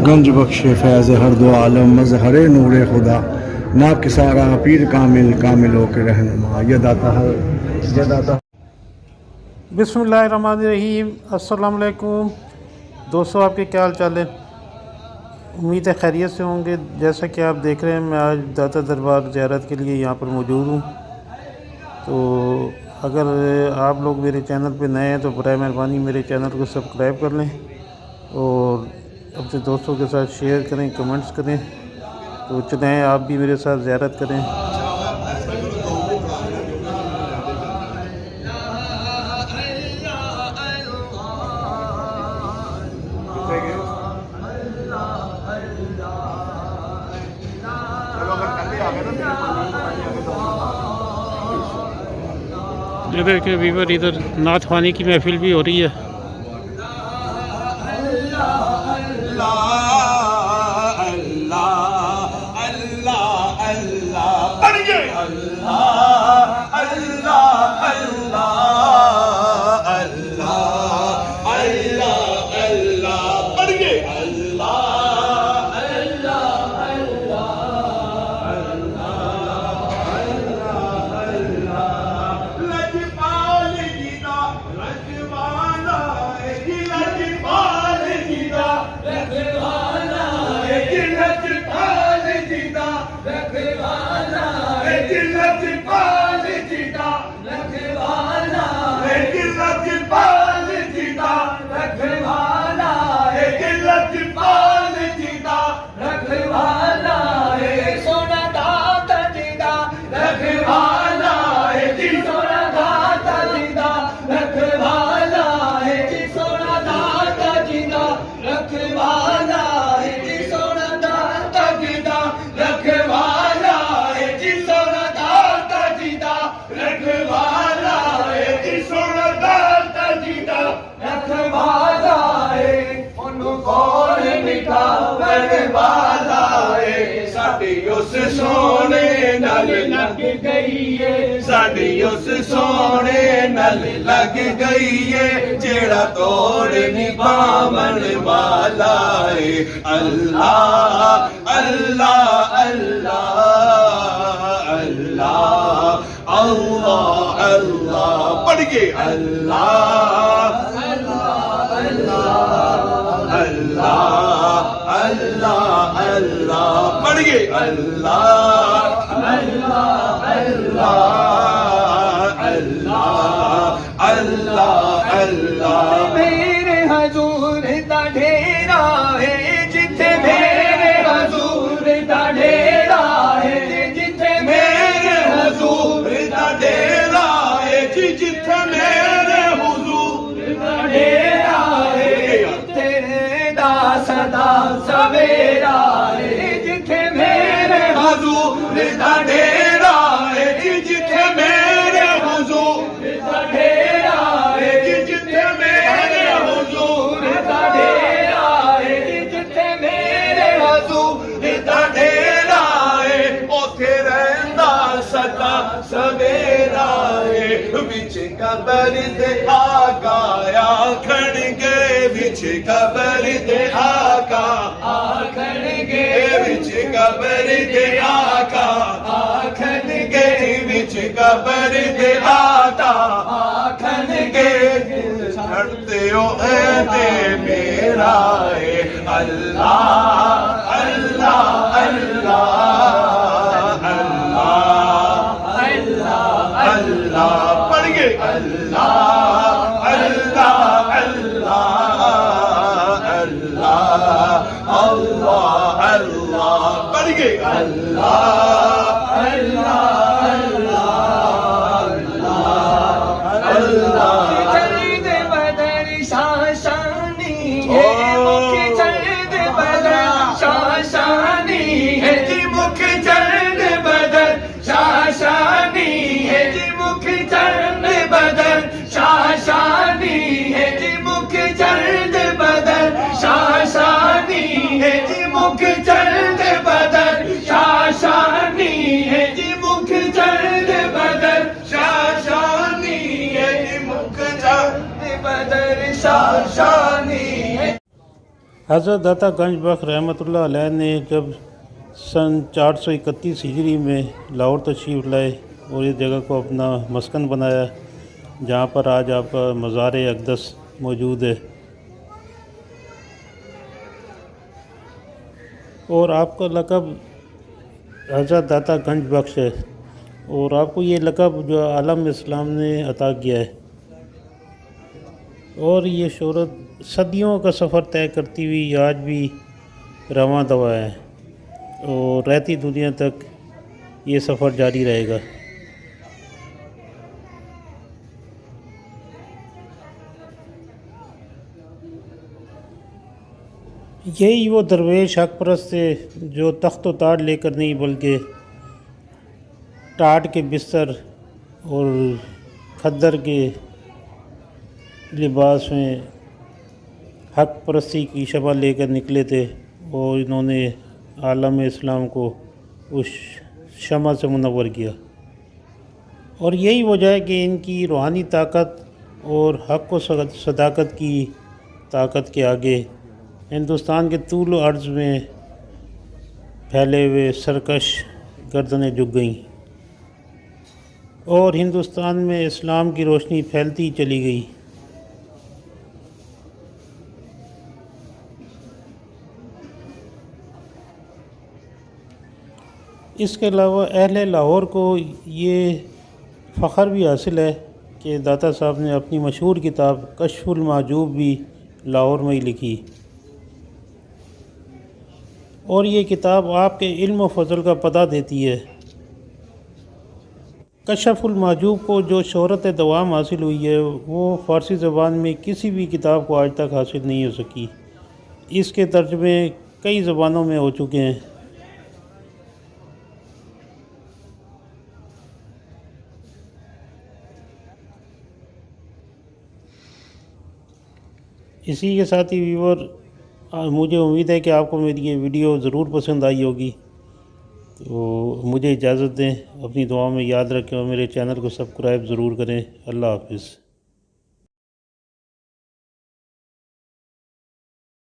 گنج بخش فیض ہر دو عالم مظہر نور خدا، ناپ کے سارا پیر کامل کاملوں کے رہنما، یہ داتا ہے یہ داتا۔ بسم اللہ الرحمن الرحیم۔ السلام علیکم دوستو، آپ کے کیا حال چال ہے؟ امید ہے خیریت سے ہوں گے۔ جیسا کہ آپ دیکھ رہے ہیں، میں آج داتا دربار زیارت کے لیے یہاں پر موجود ہوں۔ تو اگر آپ لوگ میرے چینل پہ نئے ہیں تو برائے مہربانی میرے چینل کو سبسکرائب کر لیں اور اپنے دوستوں کے ساتھ شیئر کریں، کمنٹس کریں۔ تو چلیں آپ بھی میرے ساتھ زیارت کریں۔ یہ دیکھیں ویور ادھر نعت خوانی کی محفل بھی ہو رہی ہے۔ اس سونے نل لگ گئی ہے، ساڈی اس سونے نل لگ گئی ہے، جیڑا توڑ نہیں پاون والا ہے۔ اللہ اللہ اللہ اللہ اللہ اللہ پڑھ کے اللہ اللہ اللہ اللہ اللہ پڑھ گئے اللہ اللہ اللہ اللہ اللہ اللہ۔ میرے حضور دا ڈھیرا ہے جتھے میرے حضور دا ڈھیرا ہے، جتھے میرے حضور دا ڈھیرا ہے، جتھے میرے حضور دا ڈھیرا ہے، جتھے دا صدا سویرا ہے، جتھے میرے حضور دا ڈھیرا ہے، جتھے میرے حضور دا ڈھیرا ہے، جتھے میرے حضور دا ڈھیرا ہے، جتھے میرے حضور دا ڈھیرا ہے، اوتھے رہندا سدا سویرا ہے۔ وچ قبر دے آقا آکھن گے، وچ قبر دے آقا آکھن گے، وچ قبر دے آقا آکھن گے، وچ قبر دے آقا آکھن گے، چھڑتے ہو اے تے میرا ہے۔ اللہ اللہ اللہ اللہ اللہ پڑھ گئے اللہ اللہ اللہ اللہ اللہ اللہ پڑھ گئے اللہ اللہ اللہ اللہ۔ چلد بدر شاشانی ہے، مکھ چلد بدر شاشانی ہے، جی مکھ چلد بدر شاشانی ہے، جی مکھ چلد بدر شاشانی ہے، جی مکھ چلد بدر شاشانی ہے، جی مکھ چلد بدر شاشانی ہے، جی مکھ چلد بدر شاشانی ہے، جی مکھ چلد بدر شاشانی ہے۔ حضرت داتا گنج بخش رحمۃ اللہ علیہ نے جب سن 431 ہجری میں لاہور تشریف لائے اور اس جگہ کو اپنا مسکن بنایا، جہاں پر آج آپ کا مزار اقدس موجود ہے، اور آپ کا لقب حضرت داتا گنج بخش ہے، اور آپ کو یہ لقب جو عالم اسلام نے عطا کیا ہے، اور یہ شہرت صدیوں کا سفر طے کرتی ہوئی آج بھی رواں دوا ہے، اور رہتی دنیا تک یہ سفر جاری رہے گا۔ یہی وہ درویش حق پرست تھے جو تخت و تاج لے کر نہیں بلکہ ٹاٹ کے بستر اور کھدر کے لباس میں حق پرستی کی شمع لے کر نکلے تھے، اور انہوں نے عالم اسلام کو اس شمع سے منور کیا، اور یہی وجہ ہے کہ ان کی روحانی طاقت اور حق و صداقت کی طاقت کے آگے ہندوستان کے طول و عرض میں پھیلے ہوئے سرکش گردنیں جھک گئیں، اور ہندوستان میں اسلام کی روشنی پھیلتی چلی گئی۔ اس کے علاوہ اہل لاہور کو یہ فخر بھی حاصل ہے کہ داتا صاحب نے اپنی مشہور کتاب کشف المحجوب بھی لاہور میں ہی لکھی، اور یہ کتاب آپ کے علم و فضل کا پتہ دیتی ہے۔ کشف المحجوب کو جو شہرت دوام حاصل ہوئی ہے وہ فارسی زبان میں کسی بھی کتاب کو آج تک حاصل نہیں ہو سکی۔ اس کے ترجمے کئی زبانوں میں ہو چکے ہیں۔ اسی کے ساتھ ہی ویور، مجھے امید ہے کہ آپ کو میری یہ ویڈیو ضرور پسند آئی ہوگی، تو مجھے اجازت دیں، اپنی دعاؤں میں یاد رکھیں اور میرے چینل کو سبسکرائب ضرور کریں۔ اللہ حافظ۔